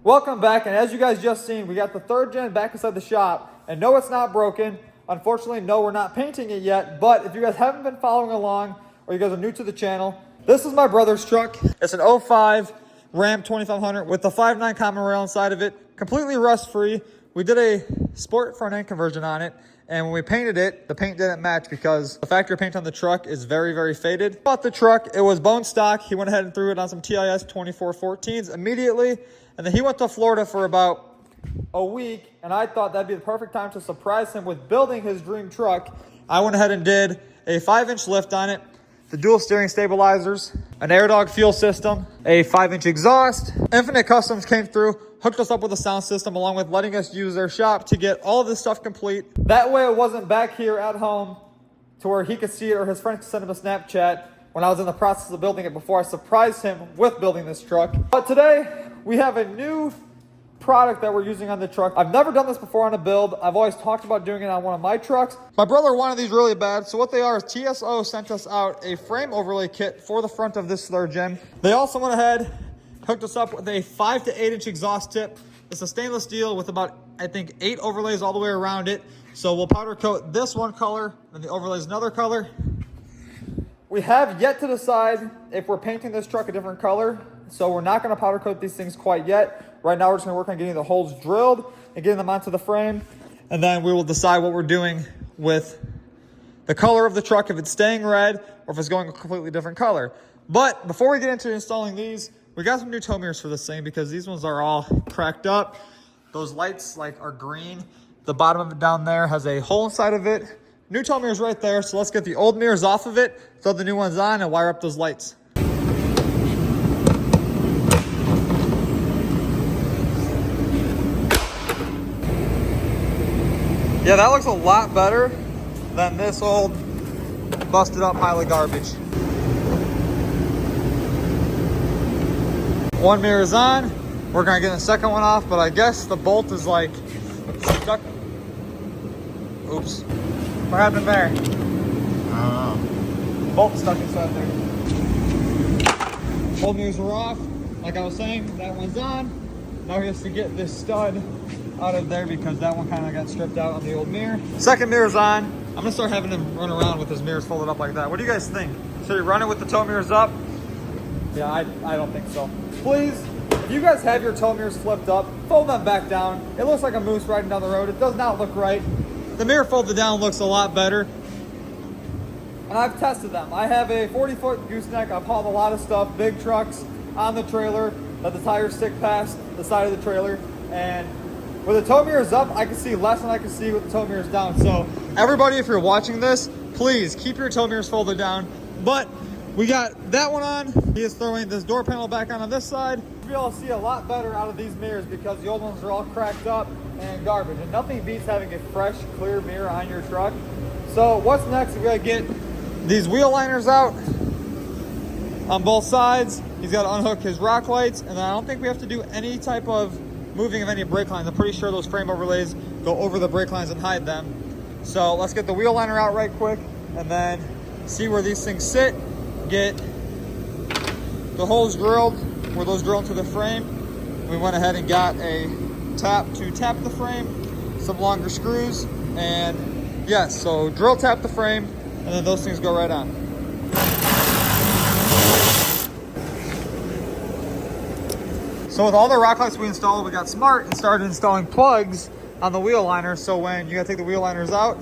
Welcome back, and as you guys just seen, we got the third gen back inside the shop, and no, it's not broken. Unfortunately, no, we're not painting it yet, but if you guys haven't been following along, or you guys are new to the channel, this is my brother's truck. It's an 05 Ram 2500 with the 5.9 common rail inside of it, completely rust-free. We did a sport front end conversion on it, and when we painted it, the paint didn't match because the factory paint on the truck is very, very faded. Bought the truck, it was bone stock. He went ahead and threw it on some TIS 2414s immediately, and then he went to Florida for about a week, and I thought that'd be the perfect time to surprise him with building his dream truck. I went ahead and did a 5-inch lift on it, the dual steering stabilizers, an Airdog fuel system, a 5-inch exhaust. Infinite Customs came through, hooked us up with a sound system along with letting us use their shop to get all of this stuff complete. That way it wasn't back here at home to where he could see it or his friends could send him a Snapchat when I was in the process of building it before I surprised him with building this truck. But today we have a new product that we're using on the truck. I've never done this before on a build. I've always talked about doing it on one of my trucks. My brother wanted these really bad, so what they are is TSO sent us out a frame overlay kit for the front of this third gen. They also went ahead, hooked us up with a 5 to 8 inch exhaust tip. It's a stainless steel with about, I think, 8 overlays all the way around it. So we'll powder coat this one color, then the overlay is another color. We have yet to decide if we're painting this truck a different color, so we're not going to powder coat these things quite yet. Right now we're just going to work on getting the holes drilled and getting them onto the frame, and then we will decide what we're doing with the color of the truck, if it's staying red or if it's going a completely different color. But before we get into installing these, we got some new tow mirrors for this thing because these ones are all cracked up. Those lights are green. The bottom of it down there has a hole inside of it. New tow mirrors right there, so let's get the old mirrors off of it, throw the new ones on, and wire up those lights. Yeah, that looks a lot better than this old busted up pile of garbage. One mirror is on. We're gonna get the second one off, but I guess the bolt is like stuck. Oops. What happened there? I don't know. Bolt stuck inside there. Old mirrors were off. Like I was saying, that one's on. Now he has to get this stud out of there because that one kind of got stripped out on the old mirror. Second mirror's on. I'm gonna start having him run around with his mirrors folded up like that. What do you guys think? Should he run it with the tow mirrors up? Yeah, I don't think so. Please, if you guys have your tow mirrors flipped up, fold them back down. It looks like a moose riding down the road. It does not look right. The mirror folded down looks a lot better. And I've tested them. I have a 40-foot gooseneck. I've hauled a lot of stuff, big trucks on the trailer, that the tires stick past the side of the trailer. And with the tow mirrors up, I can see less than I can see with the tow mirrors down. So everybody, if you're watching this, please keep your tow mirrors folded down. But we got that one on. He is throwing this door panel back on this side. You'll be able to see a lot better out of these mirrors because the old ones are all cracked up and garbage. And nothing beats having a fresh, clear mirror on your truck. So what's next? We gotta get these wheel liners out on both sides. He's got to unhook his rock lights, and I don't think we have to do any type of moving of any brake lines. I'm pretty sure those frame overlays go over the brake lines and hide them. So let's get the wheel liner out right quick and then see where these things sit. Get the holes drilled where those drill into the frame. We went ahead and got a tap to tap the frame, some longer screws, and yes, so drill tap the frame, and then those things go right on. So with all the rock lights we installed, we got smart and started installing plugs on the wheel liner. So when you gotta take the wheel liners out,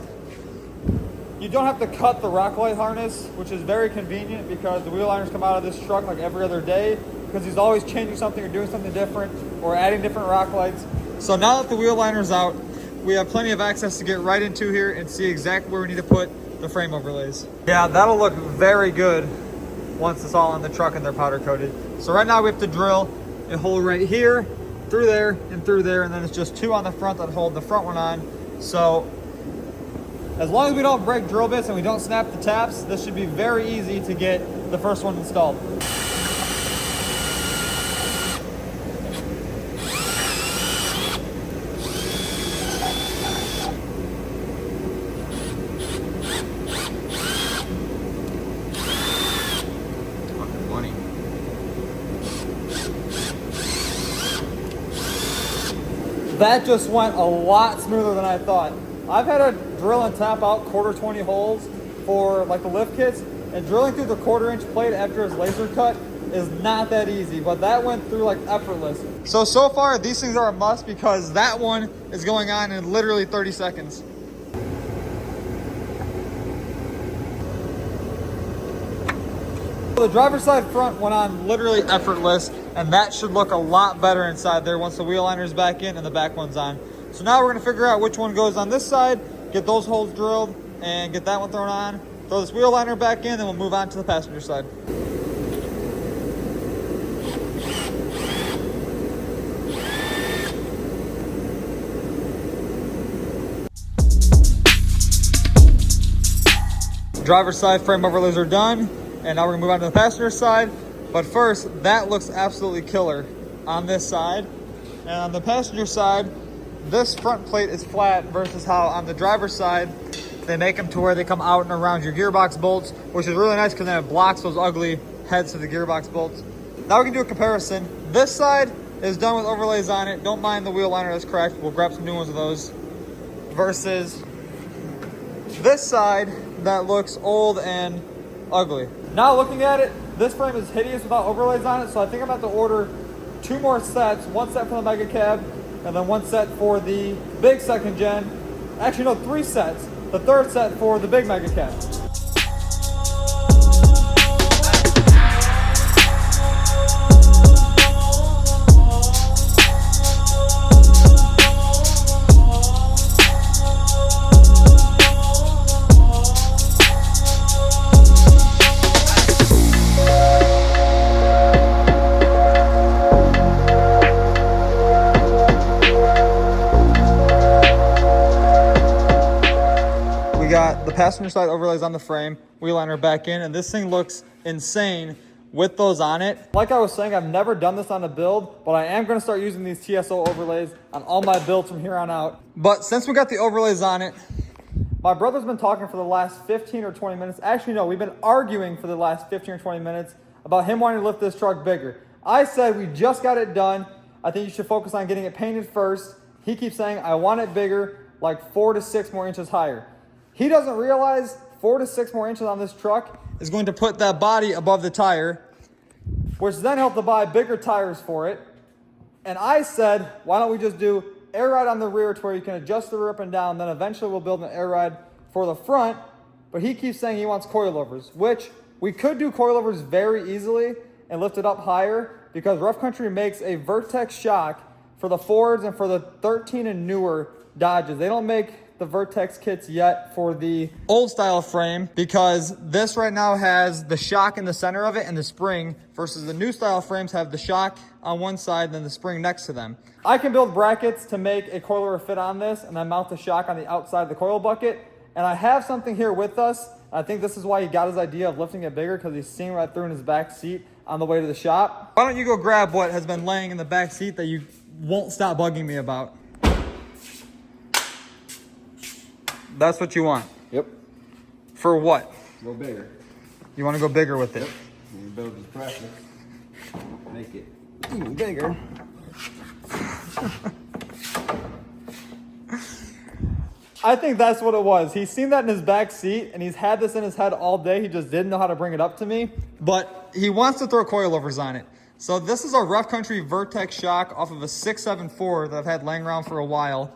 you don't have to cut the rock light harness, which is very convenient because the wheel liners come out of this truck like every other day because he's always changing something or doing something different or adding different rock lights. So now that the wheel liner's out, we have plenty of access to get right into here and see exactly where we need to put the frame overlays. Yeah, that'll look very good once it's all on the truck and they're powder coated. So right now we have to drill a hole right here, through there, and through there, and then it's just 2 on the front that hold the front one on. So as long as we don't break drill bits and we don't snap the taps, this should be very easy to get the first one installed. That just went a lot smoother than I thought. I've had to drill and tap out 1/4 holes for like the lift kits, and drilling through the 1/4 plate after it's laser cut is not that easy, but that went through like effortless. So far these things are a must because that one is going on in literally 30 seconds. The driver's side front went on literally effortless, and that should look a lot better inside there once the wheel liner's back in and the back one's on. So now we're gonna figure out which one goes on this side, get those holes drilled, and get that one thrown on, throw this wheel liner back in, then we'll move on to the passenger side. Driver's side frame overlays are done, and now we're gonna move on to the passenger side. But first, that looks absolutely killer on this side. And on the passenger side, this front plate is flat versus how on the driver's side, they make them to where they come out and around your gearbox bolts, which is really nice because then it blocks those ugly heads to the gearbox bolts. Now we can do a comparison. This side is done with overlays on it. Don't mind the wheel liner that's cracked. We'll grab some new ones of those. Versus this side that looks old and ugly. Now looking at it, this frame is hideous without overlays on it, so I think I'm about to order 2 more sets, 1 set for the Mega Cab, and then 1 set for the big second gen. Actually, no, 3 sets. The 3rd set for the big Mega Cab. We got the passenger side overlays on the frame, wheel liner back in, and this thing looks insane with those on it. Like I was saying, I've never done this on a build, but I am going to start using these TSO overlays on all my builds from here on out. But since we got the overlays on it, my brother's been talking for the last 15 or 20 minutes. Actually, no, we've been arguing for the last 15 or 20 minutes about him wanting to lift this truck bigger. I said we just got it done. I think you should focus on getting it painted first. He keeps saying, I want it bigger, like 4 to 6 more inches higher. He doesn't realize 4 to 6 more inches on this truck is going to put that body above the tire, which then helped to buy bigger tires for it. And I said, why don't we just do air ride on the rear to where you can adjust the rear up and down, then eventually we'll build an air ride for the front. But he keeps saying he wants coilovers, which we could do coilovers very easily and lift it up higher because Rough Country makes a Vertex shock for the Fords and for the 13 and newer Dodges. They don't make the Vertex kits yet for the old style frame because this right now has the shock in the center of it and the spring versus the new style frames have the shock on one side and then the spring next to them. I can build brackets to make a coilover fit on this and then mount the shock on the outside of the coil bucket. And I have something here with us. I think this is why he got his idea of lifting it bigger because he's seen what I threw in his back seat on the way to the shop. Why don't you go grab what has been laying in the back seat that you won't stop bugging me about? That's what you want? Yep. For what? Go bigger. You want to go bigger with it? Yep. When you build this practice, make it even bigger. I think that's what it was. He's seen that in his back seat, and he's had this in his head all day. He just didn't know how to bring it up to me. But he wants to throw coilovers on it. So this is a Rough Country Vertex shock off of a 674 that I've had laying around for a while.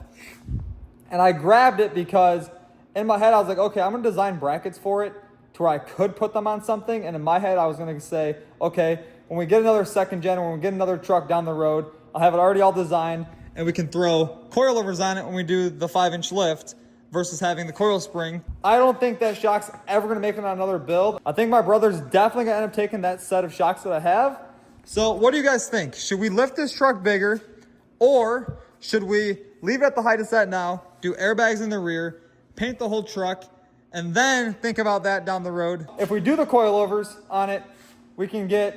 And I grabbed it because in my head I was like, okay, I'm going to design brackets for it to where I could put them on something. And in my head I was going to say, okay, when we get another second gen or when we get another truck down the road, I'll have it already all designed and we can throw coilovers on it when we do the 5-inch lift versus having the coil spring. I don't think that shock's ever going to make it on another build. I think my brother's definitely going to end up taking that set of shocks that I have. So what do you guys think? Should we lift this truck bigger or should we leave it at the height it's at now, do airbags in the rear, paint the whole truck, and then think about that down the road? If we do the coilovers on it, we can get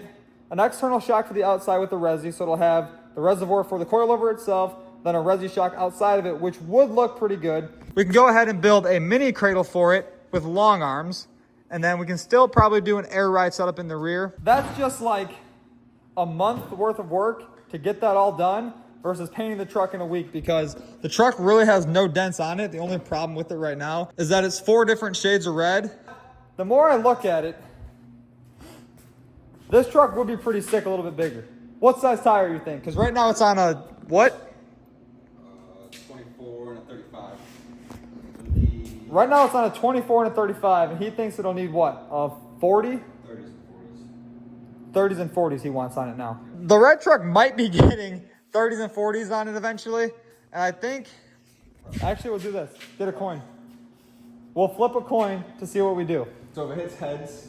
an external shock for the outside with the resi, so it'll have the reservoir for the coilover itself, then a resi shock outside of it, which would look pretty good. We can go ahead and build a mini cradle for it with long arms, and then we can still probably do an air ride setup in the rear. That's just like a month worth of work to get that all done versus painting the truck in a week, because the truck really has no dents on it. The only problem with it right now is that it's 4 different shades of red. The more I look at it, this truck would be pretty sick a little bit bigger. What size tire you think? Because right now it's on a what? 24 and a 35. Right now it's on a 24 and a 35, and he thinks it'll need what? A 40? 30s and 40s. 30s and 40s he wants on it now. The red truck might be getting 30s and 40s on it eventually. And I think, actually we'll do this. Get a coin. We'll flip a coin to see what we do. So if it hits heads,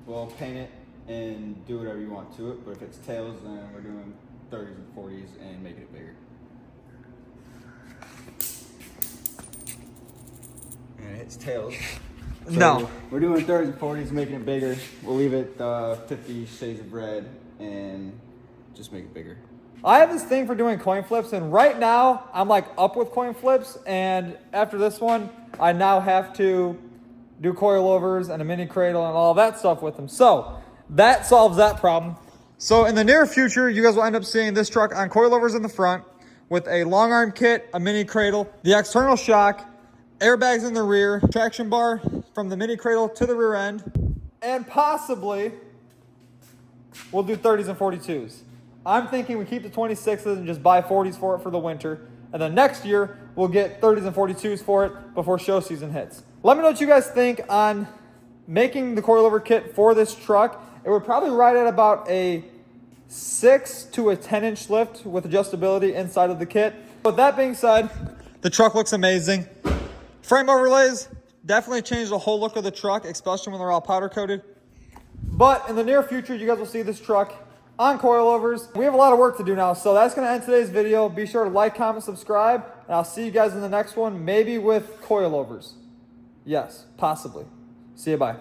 we'll paint it and do whatever you want to it. But if it's tails, then we're doing 30s and 40s and making it bigger. And it hits tails. So No. We're doing 30s and 40s, making it bigger. We'll leave it 50 shades of red and just make it bigger. I have this thing for doing coin flips, and right now I'm like up with coin flips, and after this one I now have to do coilovers and a mini cradle and all that stuff with them. So that solves that problem. So in the near future, you guys will end up seeing this truck on coilovers in the front with a long arm kit, a mini cradle, the external shock, airbags in the rear, traction bar from the mini cradle to the rear end, and possibly we'll do 30s and 42s. I'm thinking we keep the 26s and just buy 40s for it for the winter. And then next year, we'll get 30s and 42s for it before show season hits. Let me know what you guys think on making the coilover kit for this truck. It would probably ride at about a 6 to a 10-inch lift with adjustability inside of the kit. But that being said, the truck looks amazing. Frame overlays definitely changed the whole look of the truck, especially when they're all powder coated. But in the near future, you guys will see this truck on coilovers. We have a lot of work to do now, so that's going to end today's video. Be sure to like, comment, subscribe, and I'll see you guys in the next one, maybe with coilovers. Yes, possibly. See you, bye.